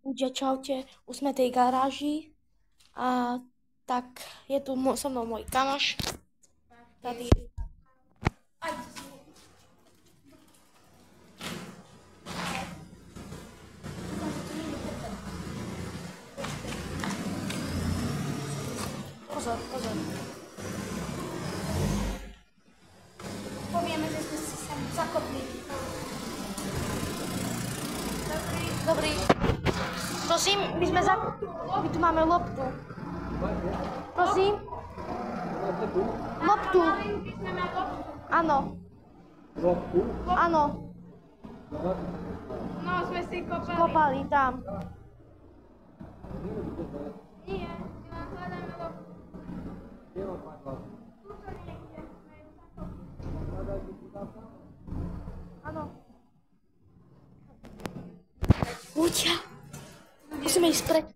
Ľudia, čaute, už sme tej garáži a tak je tu so mnou môj kamoš. Tady je. Aj, pozor, pozor. Povieme, že sme si sem zakopli. Dobrý. Prosím, my tu máme loptu. Prosím? Loptu. Áno. Loptu? Áno. No, sme si kopali. Kopali tam. Nie, len hľadáme loptu. Kde mám mať loptu? Tuto niekde. Hľadajte tu tam? Áno. Ľudia, musíme ísť preč.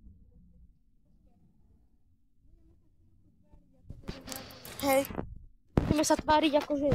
Hej, musíme sa tváriť akože...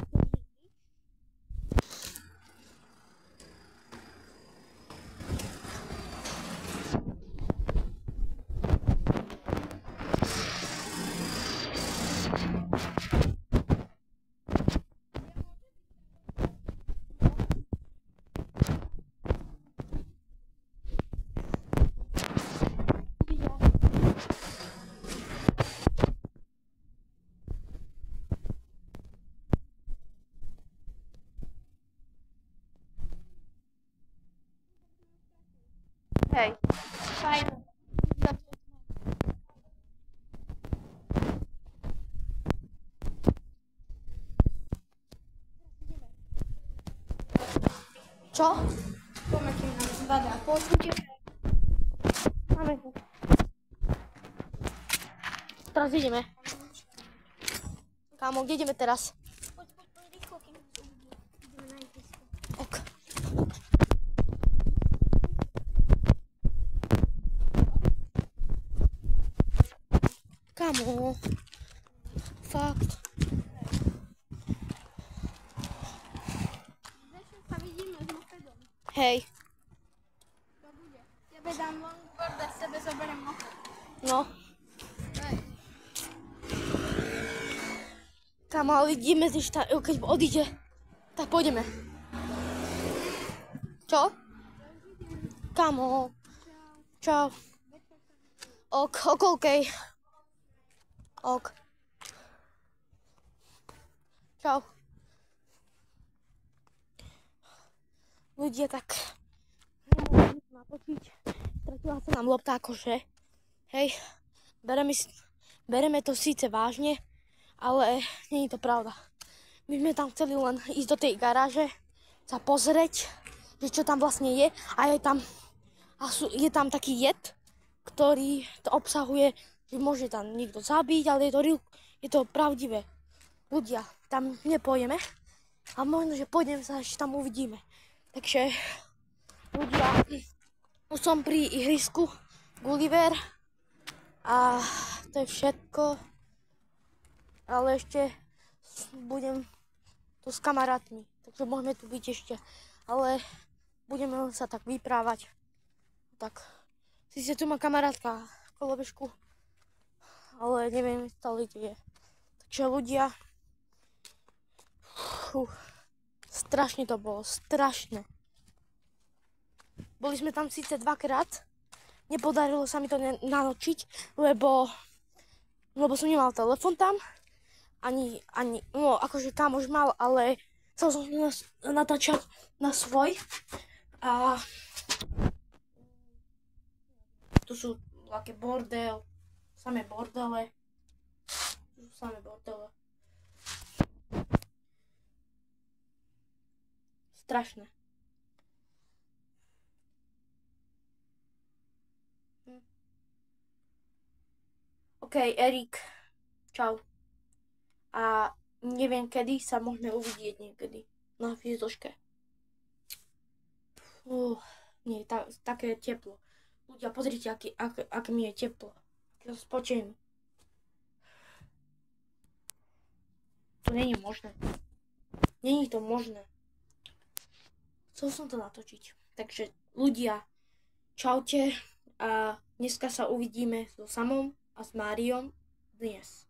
Hej. Fajn. Čo? Poďme, kým nám zbadá. Počujte. Máme tu. Teraz ideme. Kámo, kde ideme teraz? Poď rýchlo, kým nás uvidí. Ideme na ihrisko. Ok. Kámo. Fakt. Zresztą sa vidíme s mopedom. Hej. To bude. Tebe dám longboard a sebe zoberiem moped. No. Hej. Kámo, ale ideme keď odíde, tak pôjdeme. Čo? Kámo. Čau. Ok, okej. Ok. Čau. Ľudia, tak nemôžem natočiť. Stratila sa nám lopta akože. Hej, bereme to síce vážne, ale nie je to pravda. My sme tam chceli len ísť do tej garáže, sa pozrieť, že čo tam vlastne je a je tam taký jed, ktorý to obsahuje, že môže tam niekto zabiť, ale je to pravdivé. Ľudia, tam nepôjdeme a možno, že pôjdeme sa ešte tam uvidíme. Takže, ľudia, už som pri ihrisku Gulliver a to je všetko. Ale ešte budem tu s kamarátmi, takže môžeme tu byť ešte. Ale budeme len sa tak vyprávať. Tak, síce tu má kamarátka kolobežku, ale neviem stále, kde je. Takže ľudia, strašne to bolo, strašné. Boli sme tam síce dvakrát, nepodarilo sa mi to nanočiť, lebo som nemal telefon tam, ani, no akože kamoš mal, ale chcel som natáčať na svoj a tu sú také bordel, samé bordele, strašné. OK, Erik, čau. A neviem, kedy sa môžeme uvidieť niekedy na hviezdočke. Nie, také teplo. Ľudia, pozrite, aké mi je teplo. Aké spočím. To nie je možné. Nie je to možné. Chcel som to natočiť. Takže ľudia, čaute. a dneska sa uvidíme so Samom a s Máriom dnes.